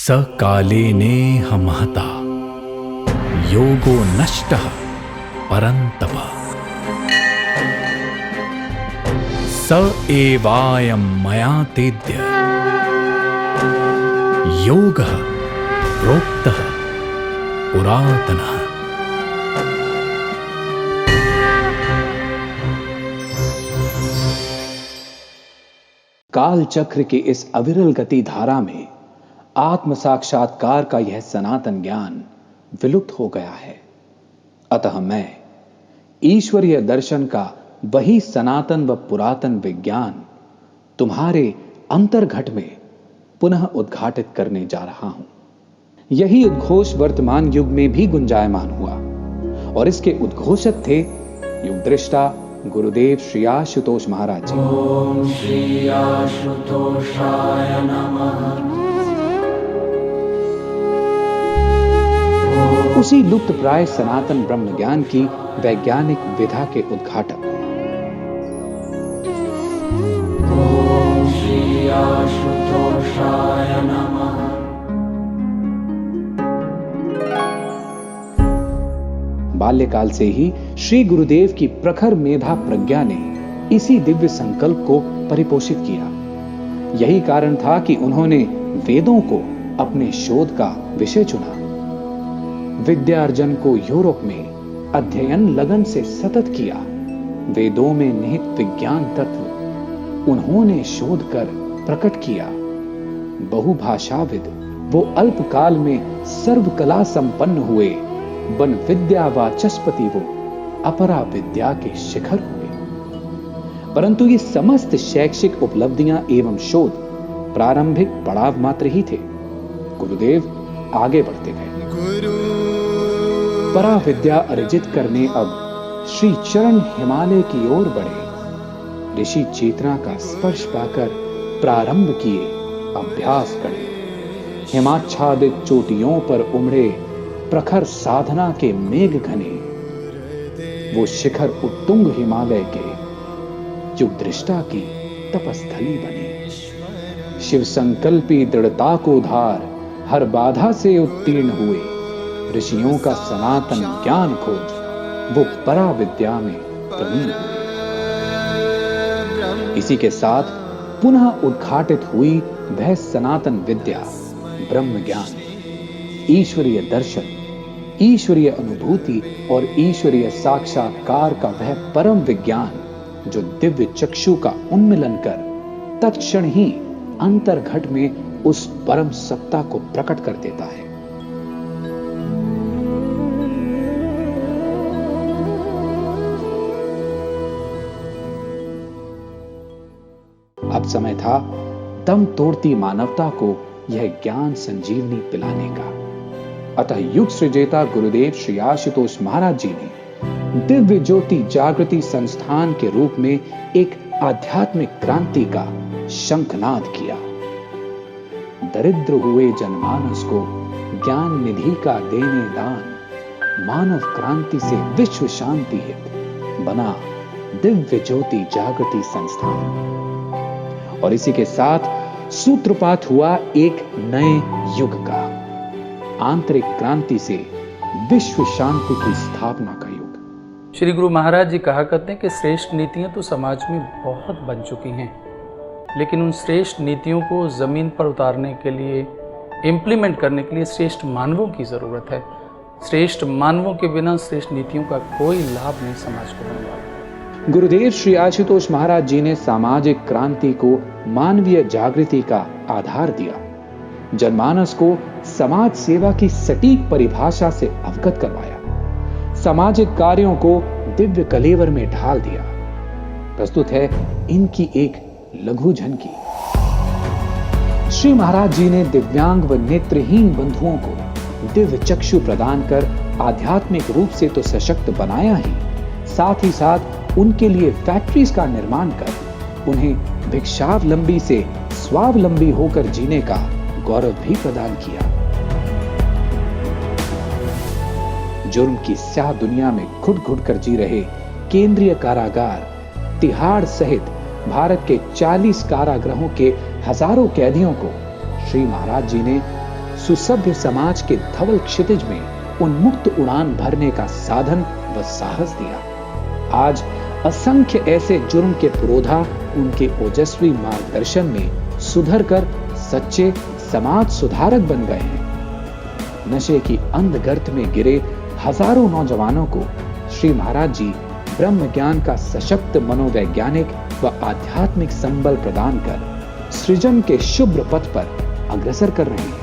स कालेने महता योगो नष्टः परन्तप स एवायं मया तेद्य योगः प्रोक्तः पुरातनः। काल चक्र की इस अविरल गति धारा में आत्म साक्षात्कार का यह सनातन ज्ञान विलुप्त हो गया है। अतः मैं ईश्वरीय दर्शन का वही सनातन व पुरातन विज्ञान तुम्हारे अंतर्घट में पुनः उद्घाटित करने जा रहा हूं। यही उद्घोष वर्तमान युग में भी गुंजायमान हुआ और इसके उद्घोषक थे युगदृष्टा गुरुदेव श्री आशुतोष महाराज जी। ओम श्री आशुतोषाय नमः। उसी लुप्त प्राय सनातन ब्रह्म ज्ञान की वैज्ञानिक विधा के उद्घाटक। ओम श्री आशुतोषाय नमः। बाल्यकाल से ही श्री गुरुदेव की प्रखर मेधा प्रज्ञा ने इसी दिव्य संकल्प को परिपोषित किया। यही कारण था कि उन्होंने वेदों को अपने शोध का विषय चुना। विद्यार्जन को यूरोप में अध्ययन लगन से सतत किया। वेदों में निहित विज्ञान तत्व उन्होंने शोध कर प्रकट किया। बहुभाषाविद वो अल्पकाल में सर्वकला संपन्न हुए। वन विद्या वाचस्पति वो अपरा विद्या के शिखर हुए। परंतु ये समस्त शैक्षिक उपलब्धियां एवं शोध प्रारंभिक पड़ाव मात्र ही थे। गुरुदेव आगे बढ़ते गए। परा विद्या अर्जित करने अब श्री चरण हिमालय की ओर बढ़े। ऋषि चेतना का स्पर्श पाकर प्रारंभ किए अभ्यास करे। हिमाच्छादित चोटियों पर उमड़े प्रखर साधना के मेघ घने। वो शिखर उत्तुंग हिमालय के युगदृष्टा की तपस्थली बने। शिव संकल्पी दृढ़ता को धार हर बाधा से उत्तीर्ण हुए। ऋषियों का सनातन ज्ञान खोज वो परा विद्या में प्रवीण हुए। इसी के साथ पुनः उद्घाटित हुई वह सनातन विद्या ब्रह्म ज्ञान, ईश्वरीय दर्शन, ईश्वरीय अनुभूति और ईश्वरीय साक्षात्कार का वह परम विज्ञान जो दिव्य चक्षु का उन्मिलन कर तत्क्षण ही अंतर्घट में उस परम सत्ता को प्रकट कर देता है। अब समय था दम तोड़ती मानवता को यह ज्ञान संजीवनी पिलाने का। अतः युग सृजेता गुरुदेव श्री आशुतोष महाराज जी ने दिव्य ज्योति जागृति संस्थान के रूप में एक आध्यात्मिक क्रांति का शंखनाद किया। दरिद्र हुए जनमानस को ज्ञान निधि का देने दान मानव क्रांति से विश्व शांति हित बना दिव्य ज्योति जागृति संस्थान। और इसी के साथ सूत्रपात हुआ एक नए युग का, आंतरिक क्रांति से विश्व शांति की स्थापना का युग। श्री गुरु महाराज जी कहा करते हैं कि श्रेष्ठ नीतियां तो समाज में बहुत बन चुकी हैं, लेकिन उन श्रेष्ठ नीतियों को जमीन पर उतारने के लिए, इम्प्लीमेंट करने के लिए श्रेष्ठ मानवों की जरूरत है। श्रेष्ठ मानवों के बिना श्रेष्ठ नीतियों का कोई लाभ नहीं समाज को होने वाला। गुरुदेव श्री आशुतोष महाराज जी ने सामाजिक क्रांति को मानवीय जागृति का आधार दिया। जनमानस को समाज सेवा की सटीक परिभाषा से अवगत करवाया। सामाजिक कार्यों को दिव्य कलेवर में ढाल दिया। प्रस्तुत है इनकी एक लघु झलकी। श्री महाराज जी ने दिव्यांग व नेत्रहीन बंधुओं को दिव्य चक्षु प्रदान कर आध्यात्मिक रूप से तो सशक्त बनाया ही, साथ ही साथ उनके लिए फैक्ट्रीज का निर्माण कर उन्हें भिक्षावलंबी से स्वावलंबी होकर जीने का गौरव भी प्रदान किया। जुर्म की स्याह दुनिया में घुट घुट कर जी रहे केंद्रीय कारागार तिहाड़ सहित भारत के 40 कारागृहों के हजारों कैदियों को श्री महाराज जी ने सुसभ्य समाज के धवल क्षितिज में उन्मुक्त उड़ान भरने का साधन व साहस दिया। आज असंख्य ऐसे जुर्म के पुरोधा उनके ओजस्वी मार्गदर्शन में सुधर कर सच्चे समाज सुधारक बन गए हैं। नशे की अंध गर्त में गिरे हजारों नौजवानों को श्री महाराज जी ब्रह्म ज्ञान का सशक्त मनोवैज्ञानिक व आध्यात्मिक संबल प्रदान कर सृजन के शुभ्र पथ पर अग्रसर कर रहे हैं।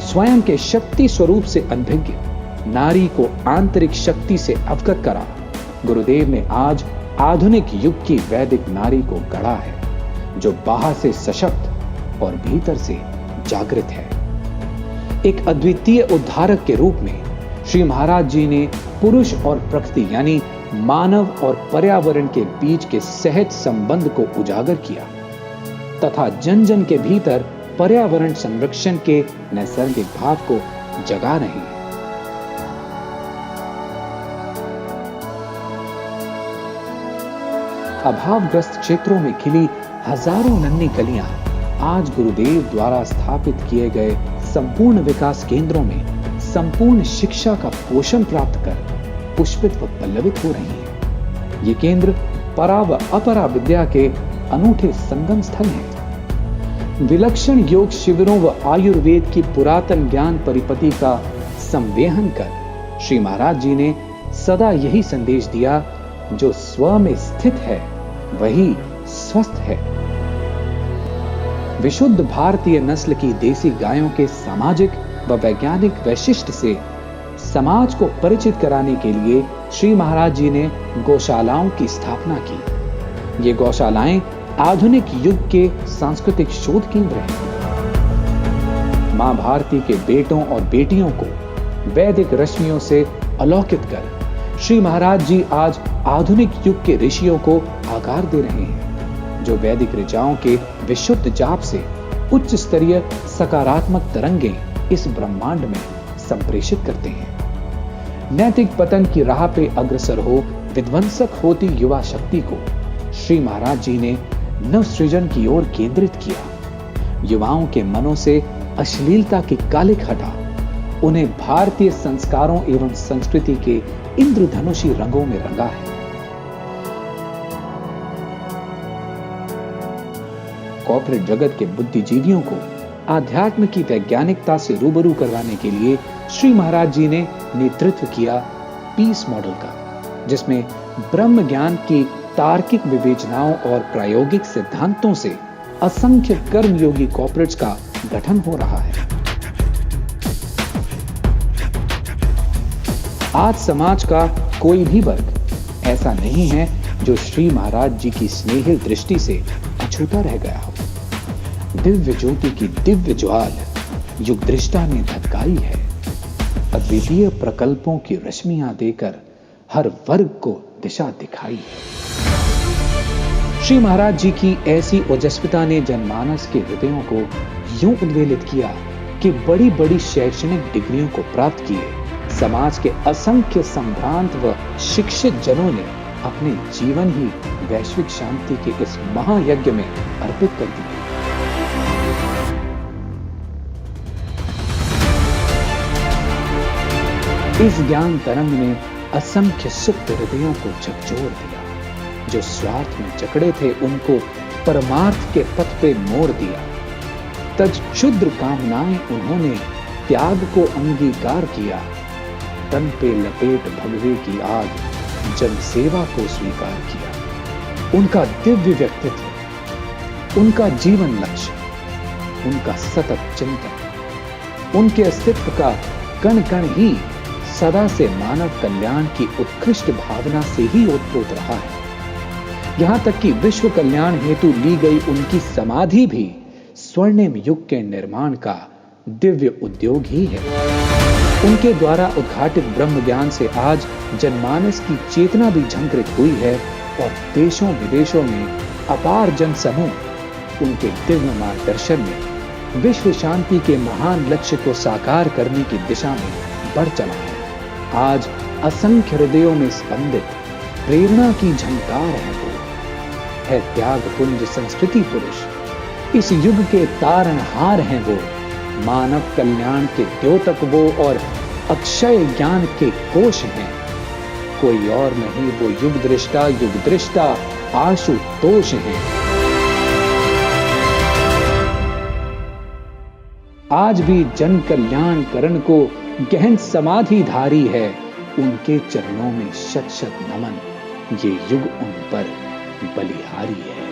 स्वयं के शक्ति स्वरूप से अनभिज्ञ नारी को आंतरिक शक्ति से अवगत करा गुरुदेव ने आज आधुनिक युग की वैदिक नारी को गढ़ा है, जो बाहर से सशक्त और भीतर से जागृत है। एक अद्वितीय उद्धारक के रूप में श्री महाराज जी ने पुरुष और प्रकृति यानी मानव और पर्यावरण के बीच के सहज संबंध को उजागर किया तथा जन जन के भीतर पर्यावरण संरक्षण के नैसर्गिक भाव को जगा रहे हैं। अभावग्रस्त क्षेत्रों में खिली हजारों नन्ही कलियां आज गुरुदेव द्वारा स्थापित किए गए संपूर्ण विकास केंद्रों में संपूर्ण शिक्षा का पोषण प्राप्त कर पुष्पित व पल्लवित हो रही हैं। ये केंद्र परा व अपरा विद्या के अनूठे संगम स्थल हैं। विलक्षण योग शिविरों व आयुर्वेद की पुरातन ज्ञान परिपति का संवेहन कर श्री महाराज जी ने सदा यही संदेश दिया, जो स्व में स्थित है वही स्वस्थ है। विशुद्ध भारतीय नस्ल की देसी गायों के सामाजिक व वैज्ञानिक वैशिष्ट्य से समाज को परिचित कराने के लिए श्री महाराज जी ने गौशालाओं की स्थापना की। ये गौशालाएं आधुनिक युग के सांस्कृतिक शोध केंद्र हैं। मां भारती के बेटों और बेटियों को वैदिक रश्मियों से अलौकित कर श्री महाराज जी आज आधुनिक युग के ऋषियों को आकार दे रहे हैं, जो वैदिक ऋचाओं के विशुद्ध जाप से उच्च स्तरीय सकारात्मक तरंगें इस ब्रह्मांड में संप्रेषित करते हैं। नैतिक पतन की राह पे अग्रसर हो विध्वंसक होती युवा शक्ति को श्री महाराज जी ने नव सृजन की ओर केंद्रित किया। युवाओं के मनों से अश्लीलता की कालिक हटा उन्हें भारतीय संस्कारों एवं संस्कृति के इंद्रधनुषी रंगों में रंगा है। कॉर्पोरेट जगत के बुद्धिजीवियों को आध्यात्म की वैज्ञानिकता से रूबरू करवाने के लिए श्री महाराज जी ने नेतृत्व किया पीस मॉडल का, जिसमें ब्रह्म ज्ञान की तार्किक विवेचनाओं और प्रायोगिक सिद्धांतों से असंख्य कर्मयोगी कॉर्पोरेट्स का गठन हो रहा है। आज समाज का कोई भी वर्ग ऐसा नहीं है जो श्री महाराज जी की स्नेहिल दृष्टि से अछूता रह गया हो। दिव्य ज्योति की दिव्य ज्वाल युग दृष्टा ने धधकाई है। अद्वितीय प्रकल्पों की रश्मियां देकर हर वर्ग को दिशा दिखाई है। श्री महाराज जी की ऐसी ओजस्विता ने जनमानस के हृदयों को यूं उद्वेलित किया कि बड़ी बड़ी शैक्षणिक डिग्रियों को प्राप्त किए समाज के असंख्य संभ्रांत व शिक्षित जनों ने अपने जीवन ही वैश्विक शांति के इस महायज्ञ में अर्पित कर दिए। इस ज्ञान तरंग ने असंख्य सुप्त हृदयों को झकझोर दिया। जो स्वार्थ में जकड़े थे उनको परमार्थ के पथ पे मोड़ दिया। तज क्षुद्र कामनाएं उन्होंने त्याग को अंगीकार किया। तन पे लपेट भगवे की आग, जन सेवा को स्वीकार किया। उनका दिव्य व्यक्तित्व, उनका जीवन लक्ष्य, उनका सतत चिंतन, उनके अस्तित्व का कण कण ही सदा से मानव कल्याण की उत्कृष्ट भावना से ही ओतप्रोत रहा है। यहां तक कि विश्व कल्याण हेतु ली गई उनकी समाधि भी स्वर्णिम युग के निर्माण का दिव्य उद्योग ही है। उनके द्वारा उद्घाटित ब्रह्म ज्ञान से आज जनमानस की चेतना भी झंकृत हुई है और देशों विदेशों में अपार जन समूह उनके दिव्य मार्गदर्शन में विश्व शांति के महान लक्ष्य को साकार करने की दिशा में बढ़ चला है। आज असंख्य हृदयों में स्पंदित प्रेरणा की झंकार है वो, है त्याग पुंज संस्कृति पुरुष। इस युग के तारणहार हैं वो, मानव कल्याण के द्योतक वो और अक्षय ज्ञान के कोश हैं। कोई और नहीं, वो युग दृष्टा आशुतोष हैं। आज भी जन कल्याण करण को गहन समाधिधारी है, उनके चरणों में शत शत नमन। ये युग उन पर बलिहारी है।